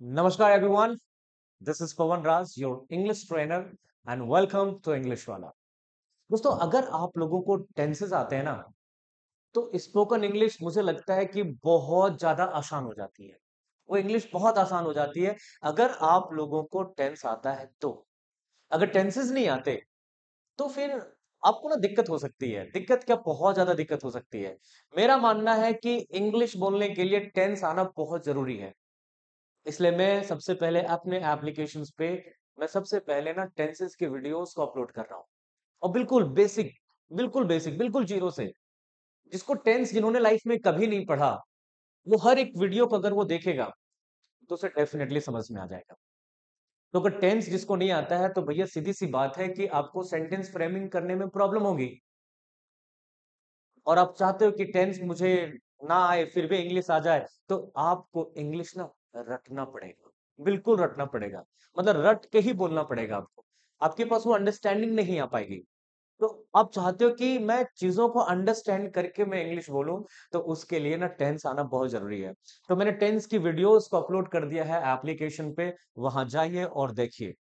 Namaskar everyone, this is Pawan Raj, your English trainer and welcome to English वाला। दोस्तों अगर आप लोगों को टेंसेस आते हैं ना तो स्पोकन इंग्लिश मुझे लगता है कि बहुत ज्यादा आसान हो जाती है। वो इंग्लिश बहुत आसान हो जाती है अगर आप लोगों को टेंस आता है तो। अगर टेंसेस नहीं आते तो फिर आपको ना दिक्कत हो सकती है। दिक्कत क्या, बहुत ज्यादा दिक्कत हो सकती है। मेरा मानना है कि इंग्लिश बोलने के लिए टेंस आना बहुत जरूरी है। इसलिए मैं सबसे पहले अपने एप्लीकेशंस पे मैं सबसे पहले ना टेंसेस के वीडियोस को अपलोड कर रहा हूँ। और बिल्कुल जीरो से। जिसको टेंस जिन्होंने लाइफ में कभी नहीं पढ़ा, वो हर एक वीडियो को अगर वो देखेगा तो उसे डेफिनेटली समझ में आ जाएगा। तो अगर टेंस जिसको नहीं आता है तो भैया सीधी सी बात है कि आपको सेंटेंस फ्रेमिंग करने में प्रॉब्लम होगी। और आप चाहते हो कि टेंस मुझे ना आए फिर भी इंग्लिश आ जाए, तो आपको इंग्लिश ना रटना पड़ेगा। बिल्कुल रटना पड़ेगा। मतलब रट के ही बोलना पड़ेगा आपको। आपके पास वो अंडरस्टैंडिंग नहीं आ पाएगी। तो आप चाहते हो कि मैं चीजों को अंडरस्टैंड करके मैं इंग्लिश बोलूं, तो उसके लिए ना टेंस आना बहुत जरूरी है। तो मैंने टेंस की वीडियोस को अपलोड कर दिया है एप्लीकेशन पे। वहां जाइए और देखिए।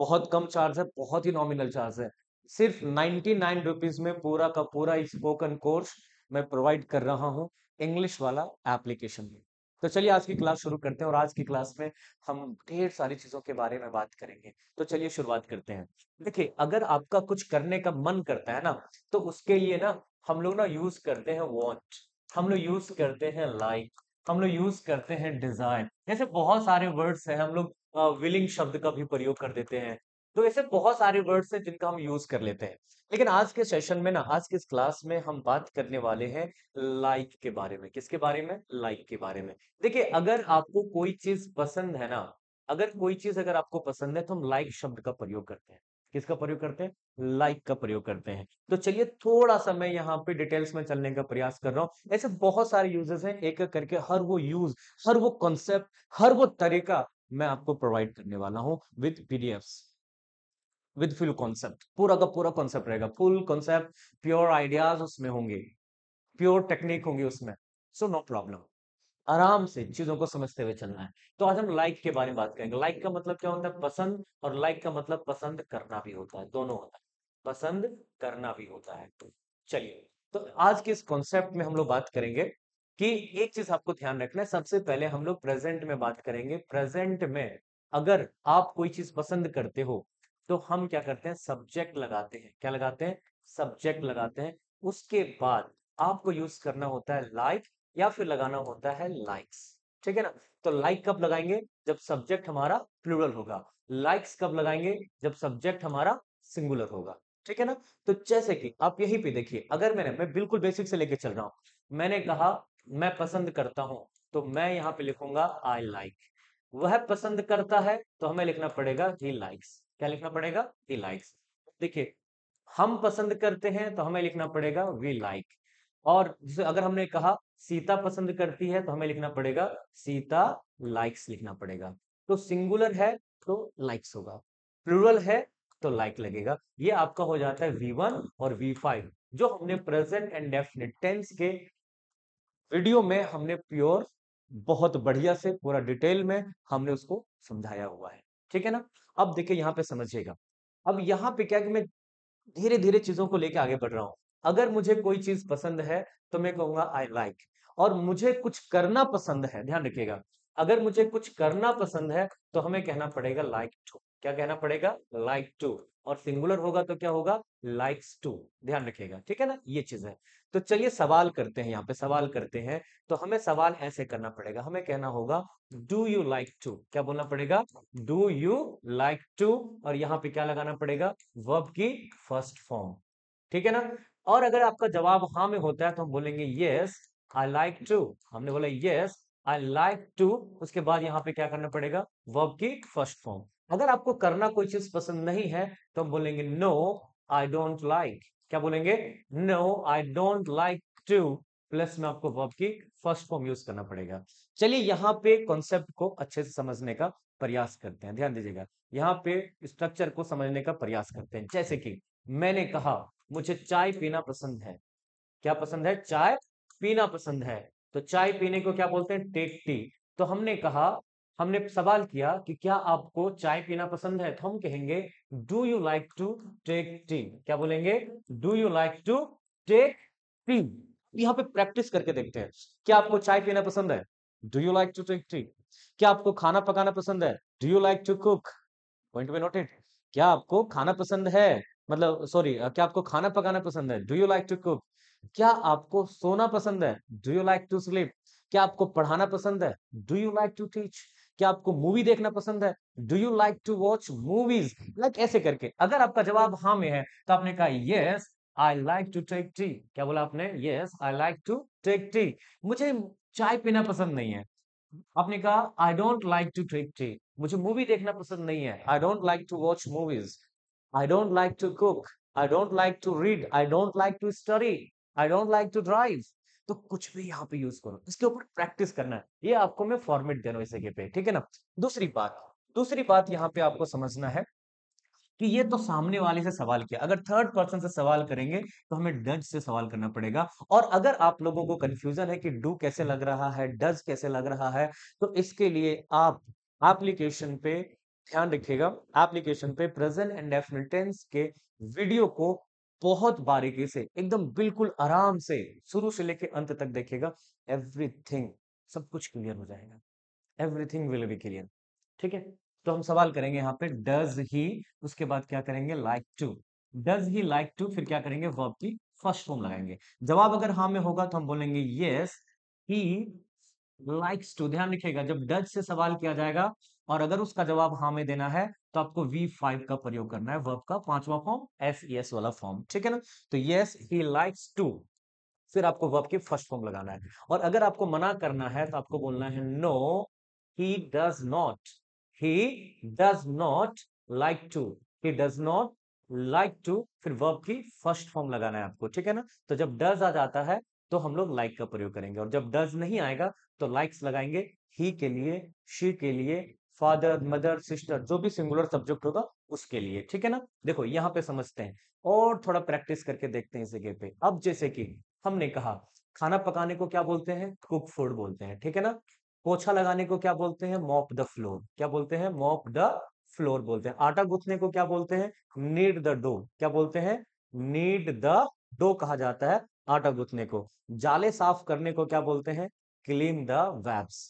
बहुत कम चार्ज है, बहुत ही नॉमिनल चार्ज है। सिर्फ 99 रुपीज में पूरा का पूरा स्पोकन कोर्स मैं प्रोवाइड कर रहा हूँ इंग्लिश वाला एप्लीकेशन में। तो चलिए आज की क्लास शुरू करते हैं और आज की क्लास में हम ढेर सारी चीजों के बारे में बात करेंगे। तो चलिए शुरुआत करते हैं। देखिए, अगर आपका कुछ करने का मन करता है ना, तो उसके लिए ना हम लोग ना यूज करते हैं वांट, हम लोग यूज करते हैं लाइक, हम लोग यूज करते हैं डिजायर। जैसे बहुत सारे वर्ड्स हैं। हम लोग विलिंग शब्द का भी प्रयोग कर देते हैं। तो ऐसे बहुत सारे वर्ड्स हैं जिनका हम यूज कर लेते हैं। लेकिन आज के सेशन में ना, आज के इस क्लास में हम बात करने वाले हैं लाइक के बारे में। किसके बारे में? लाइक के बारे में। देखिए, अगर आपको कोई चीज पसंद है ना, अगर कोई चीज अगर आपको पसंद है तो हम लाइक शब्द का प्रयोग करते हैं। किसका प्रयोग करते हैं? लाइक का प्रयोग करते हैं। तो चलिए थोड़ा सा मैं यहाँ पे डिटेल्स में चलने का प्रयास कर रहा हूँ। ऐसे बहुत सारे यूजेस हैं, एक एक करके हर वो यूज, हर वो कॉन्सेप्ट, हर वो तरीका मैं आपको प्रोवाइड करने वाला हूँ with PDFs, with full concept. पूरा का पूरा कॉन्सेप्ट रहेगा, फुल कॉन्सेप्ट। प्योर आइडियाज उसमें होंगे, प्योर टेक्निक होंगी उसमें। So no problem. आराम से चीजों को समझते हुए चलना है। तो आज हम लाइक के बारे में बात करेंगे। लाइक का मतलब क्या होता है? पसंद। और लाइक का मतलब पसंद करना भी होता है, दोनों होता है। पसंद करना भी होता है। तो चलिए, तो आज के इस कॉन्सेप्ट में हम लोग बात करेंगे कि एक चीज आपको ध्यान रखना है। सबसे पहले हम लोग प्रेजेंट में बात करेंगे। प्रेजेंट में अगर आप कोई चीज पसंद करते हो तो हम क्या करते हैं? सब्जेक्ट लगाते हैं। क्या लगाते हैं? सब्जेक्ट लगाते हैं। उसके बाद आपको यूज करना होता है लाइक, या फिर लगाना होता है लाइक्स। ठीक है ना? तो लाइक कब लगाएंगे? जब सब्जेक्ट हमारा प्लूरल होगा। लाइक्स कब लगाएंगे? जब सब्जेक्ट हमारा सिंगुलर होगा। ठीक है ना? तो जैसे कि आप यहीं पे देखिए, अगर मैं बिल्कुल बेसिक से लेके चल रहा हूं। मैंने कहा मैं पसंद करता हूं, तो मैं यहां पे लिखूंगा आई लाइक। वह पसंद करता है तो हमें लिखना पड़ेगा ही लाइक्स। क्या लिखना पड़ेगा? He likes. देखिए, हम पसंद करते हैं तो हमें लिखना पड़ेगा वी लाइक। और जैसे अगर हमने कहा सीता पसंद करती है तो हमें लिखना पड़ेगा सीता लाइक्स लिखना पड़ेगा। तो सिंगुलर है तो लाइक्स होगा, प्लूरल है तो लाइक लगेगा। ये आपका हो जाता है V1 और V5, जो हमने प्रेजेंट एंड डेफिनिट टेंस के वीडियो में हमने प्योर, बहुत बढ़िया से पूरा डिटेल में हमने उसको समझाया हुआ है। ठीक है ना? अब देखिए यहाँ पे समझिएगा। अब यहाँ पे क्या है कि मैं धीरे धीरे चीजों को लेके आगे बढ़ रहा हूं। अगर मुझे कोई चीज पसंद है तो मैं कहूंगा आई लाइक। और मुझे कुछ करना पसंद है, ध्यान रखिएगा, अगर मुझे कुछ करना पसंद है तो हमें कहना पड़ेगा लाइक टू। क्या कहना पड़ेगा? Like to. और सिंगुलर होगा तो क्या होगा? Likes to. ध्यान रखिएगा, ठीक है ना? ये चीज है। तो चलिए सवाल करते हैं, यहाँ पे सवाल करते हैं। तो हमें सवाल ऐसे करना पड़ेगा, हमें कहना होगा डू यू लाइक टू। क्या बोलना पड़ेगा? Do you like to. और यहाँ पे क्या लगाना पड़ेगा? वर्ब की फर्स्ट फॉर्म। ठीक है ना? और अगर आपका जवाब हाँ में होता है तो हम बोलेंगे यस आई लाइक टू। हमने बोला यस आई लाइक टू। उसके बाद यहाँ पे क्या करना पड़ेगा? वर्ब की फर्स्ट फॉर्म। अगर आपको करना कोई चीज पसंद नहीं है तो हम बोलेंगे नो आई डोंट लाइक। क्या बोलेंगे? No I don't like to. Plus में आपको वर्ब की फर्स्ट फॉर्म यूज करना पड़ेगा। चलिए यहाँ पे कॉन्सेप्ट को अच्छे से समझने का प्रयास करते हैं, ध्यान दीजिएगा। यहाँ पे स्ट्रक्चर को समझने का प्रयास करते हैं। जैसे कि मैंने कहा मुझे चाय पीना पसंद है। क्या पसंद है? चाय पीना पसंद है। तो चाय पीने को क्या बोलते हैं? Take tea. तो हमने सवाल किया कि क्या आपको चाय पीना पसंद है, तो हम कहेंगे do you like to take tea. क्या बोलेंगे? Do you like to take tea. यहाँ पे प्रैक्टिस करके देखते हैं। क्या आपको चाय पीना पसंद है? Do you like to take tea. क्या आपको खाना पकाना पसंद है? Do you like to cook? Point be noted. क्या आपको खाना पसंद है, मतलब सॉरी, क्या आपको खाना पकाना पसंद है? Do you like to cook? क्या आपको सोना पसंद है? Do you like to sleep? क्या आपको पढ़ाना पसंद है? Do you like to teach? क्या आपको मूवी देखना पसंद है? Do you like to watch movies? Like ऐसे करके अगर आपका जवाब हाँ में है तो आपने कहा yes I like to take tea. क्या बोला आपने? Yes I like to take tea. मुझे चाय पीना पसंद नहीं है। आपने कहा I don't like to take tea. मुझे मूवी देखना पसंद नहीं है। I don't like to watch movies. I don't like to cook. I don't like to read. I don't like to study. I don't like to drive. तो कुछ भी यहाँ पे यूज करो, इसके ऊपर प्रैक्टिस करना है। ये आपको मैं फॉर्मेट दे रहा हूँ इस जगह पे, ठीक है ना। दूसरी बात यहाँ पे आपको समझना है कि ये तो सामने वाले से सवाल किया, अगर थर्ड पर्सन से सवाल करेंगे तो हमें डज से सवाल करना पड़ेगा। और अगर आप लोगों को कंफ्यूजन है कि डू कैसे लग रहा है, डज कैसे लग रहा है, तो इसके लिए आप एप्लीकेशन पे ध्यान रखिएगा। एप्लीकेशन पे प्रेजेंट एंड डेफिनिट टेंस के वीडियो को बहुत बारीकी से, एकदम बिल्कुल आराम से शुरू से लेके अंत तक देखिएगा। एवरीथिंग, सब कुछ क्लियर हो जाएगा। Everything will be clear. ठीक है। तो हम सवाल करेंगे यहाँ पे डज ही, उसके बाद क्या करेंगे? Like to. Does he like to, फिर क्या करेंगे? वर्ब की फर्स्ट फॉर्म लगाएंगे। जवाब अगर हाँ में होगा तो हम बोलेंगे यस ही लाइक्स टू। ध्यान रखिएगा, जब डज से सवाल किया जाएगा और अगर उसका जवाब हाँ में देना है तो आपको V5 का प्रयोग करना है, वर्ब का पांचवा फॉर्म, SES वाला फॉर्म, ठीक है ना। तो यस ही लाइक्स टू, फिर आपको वर्ब की फर्स्ट फॉर्म लगाना है। और अगर आपको मना करना है तो आपको बोलना है no he does not. He does not like to. He does not like to, फिर वर्ब की फर्स्ट फॉर्म लगाना है आपको, ठीक है ना। तो जब डज आ जाता है तो हम लोग लाइक का प्रयोग करेंगे, और जब डज नहीं आएगा तो लाइक्स लगाएंगे ही के लिए, शी के लिए, फादर, मदर, सिस्टर, जो भी सिंगुलर सब्जेक्ट होगा उसके लिए, ठीक है ना। देखो यहाँ पे समझते हैं और थोड़ा प्रैक्टिस करके देखते हैं इस जगह पे। अब जैसे कि हमने कहा खाना पकाने को क्या बोलते हैं? कुक फूड बोलते हैं, ठीक है ना। पोछा लगाने को क्या बोलते हैं? Mop the floor. क्या बोलते हैं? मॉप द फ्लोर बोलते हैं। आटा गूंथने को क्या बोलते हैं? Knead the dough. क्या बोलते हैं? नीड द डो कहा जाता है आटा गूंथने को। जाले साफ करने को क्या बोलते हैं? Clean the webs.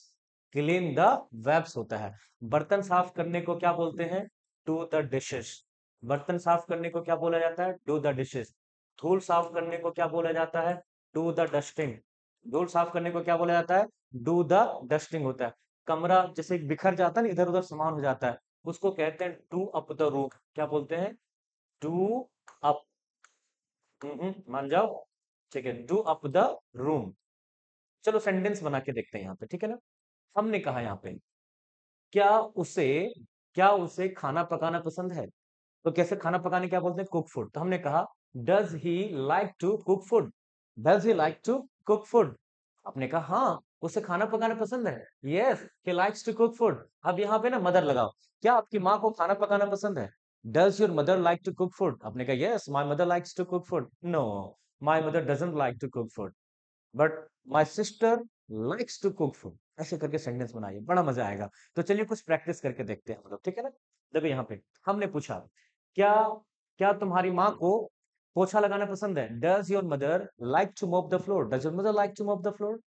Clean the webs होता है। बर्तन साफ करने को क्या बोलते हैं? Do the dishes. बर्तन साफ करने को क्या बोला जाता है? Do the dishes. धूल साफ करने को क्या बोला जाता है? Do the dusting. धूल साफ करने को क्या बोला जाता है? डू द डस्टिंग होता है। कमरा जैसे बिखर जाता है ना, इधर उधर सामान हो जाता है, उसको कहते हैं डू अप द रूम। क्या बोलते हैं? Do up. मान जाओ। ठीक है, डू अप द रूम। चलो सेंटेंस बना के देखते हैं यहाँ पे, ठीक है ना। हमने कहा यहाँ पे क्या उसे क्या उसे खाना पकाना पसंद है? तो कैसे खाना पकाने क्या बोलते हैं? Cook food. तो हमने कहा does he like to cook food? Does he like to cook food? आपने कहा हाँ उसे खाना पकाना पसंद है, yes he likes to cook food. अब यहाँ पे ना मदर लगाओ। क्या आपकी माँ को खाना पकाना पसंद है? Does your mother like to cook food? आपने कहा yes my mother likes to cook food. No, my mother doesn't like to cook food, but my sister likes to cook food. ऐसे करके सेंटेंस बनाइए, बड़ा मजा आएगा। तो चलिए कुछ प्रैक्टिस करके देखते हैं हम लोग, ठीक है ना। देखो यहाँ पे हमने पूछा क्या क्या तुम्हारी माँ को पोछा लगाना पसंद है? Does your mother like to mop the floor? Does your mother like to mop the floor?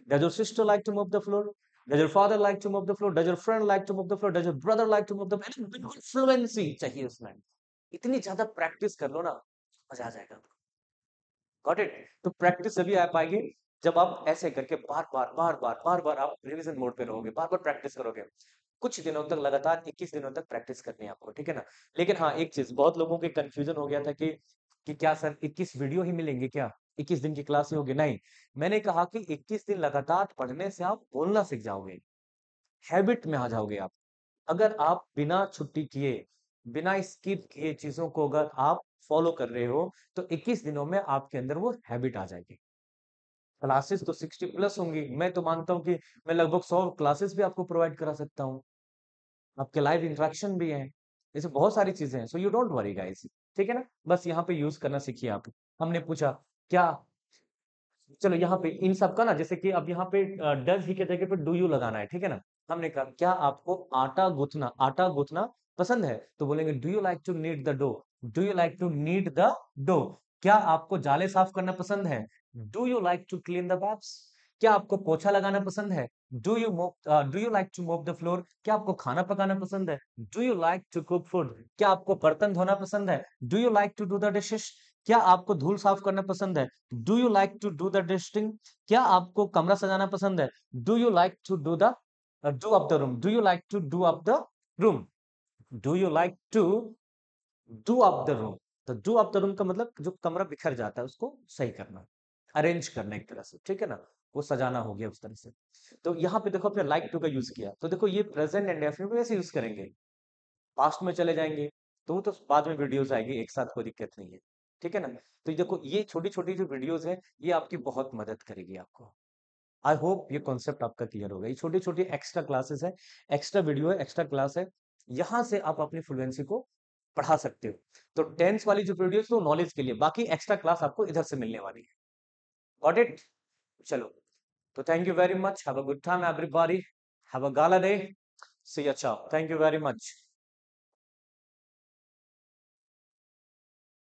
Does your sister like to mop the floor? Does your father like to mop the floor? Does your friend like to mop the floor? Does your brother like to mop the floor? बिल्कुल fluency चाहिए उसमें। इतनी ज्यादा practice कर लो ना, मजा आ जाएगा। Got it. तो प्रैक्टिस तभी आ पाएगी जब आप ऐसे करके बार बार आप रिवीजन मोड पे रहोगे, बार बार प्रैक्टिस करोगे। कुछ दिनों तक, लगातार 21 दिनों तक प्रैक्टिस करनी है आपको, ठीक है ना। लेकिन हाँ एक चीज, बहुत लोगों के कंफ्यूजन हो गया था कि क्या सर 21 वीडियो ही मिलेंगे क्या? 21 दिन की क्लास ही होगी? नहीं, मैंने कहा कि 21 दिन लगातार पढ़ने से आप बोलना सीख जाओगे, हैबिट में आ जाओगे आप। अगर आप बिना छुट्टी किए, बिना स्किप किए चीजों को अगर आप फॉलो कर रहे हो तो 21 दिनों में आपके अंदर वो हैबिट आ जाएगी। क्लासेस तो 60 प्लस होंगी, मैं तो मानता हूं कि मैं लगभग 100 क्लासेस भी आपको प्रोवाइड करा सकता हूँ। आपके लाइव इंटरेक्शन भी है, ऐसे बहुत सारी चीजें हैं। So you don't worry guys, ठीक है ना। बस यहाँ पे यूज करना सीखिए आप। हमने पूछा क्या चलो यहाँ पे इन सब का ना, जैसे कि अब यहाँ पे डज ही के जगह पे डू यू लगाना है, ठीक है ना। हमने कहा क्या आपको आटा गूंथना पसंद है, तो बोलेंगे do you like to knead the dough. Do you like to knead the dough. क्या आपको जाले साफ करना पसंद है, do you like to clean the bags. क्या आपको पोछा लगाना पसंद है, do you like to mop the floor. क्या आपको खाना पकाना पसंद है, do you like to cook food. क्या आपको बर्तन धोना पसंद है, do you like to do the dishes. क्या आपको धूल साफ करना पसंद है, do you like to do the dusting. क्या आपको कमरा सजाना पसंद है, do you like to do up the room. Do you like to do up the room. Do you like to do up the room. तो do up the room का मतलब जो कमरा बिखर जाता है उसको सही करना, अरेंज करना एक तरह से, ठीक है ना। वो सजाना हो गया उस तरह से। तो यहाँ पे देखो अपने लाइक टू का यूज किया, तो देखो ये प्रेजेंट एंड डेफिनेट में ऐसे यूज करेंगे। पास्ट में चले जाएंगे तो वो तो बाद में वीडियोस आएगी एक साथ, कोई दिक्कत नहीं है, ठीक है ना। तो ये देखो ये छोटी छोटी जो वीडियोस है ये आपकी बहुत मदद करेगी आपको। आई होप ये कॉन्सेप्ट आपका क्लियर होगा। ये छोटी छोटी एक्स्ट्रा क्लासेस है, एक्स्ट्रा वीडियो है, एक्स्ट्रा क्लास है। यहाँ से आप अपनी फ्लुएंसी को बढ़ा सकते हो। तो टेंस वाली जो वीडियो तो नॉलेज के लिए, बाकी एक्स्ट्रा क्लास आपको इधर से मिलने वाली है। Got it. चलो, तो thank you very much, have a good time everybody, have a gala day, see you, अच्छा, थैंक यू वेरी मच।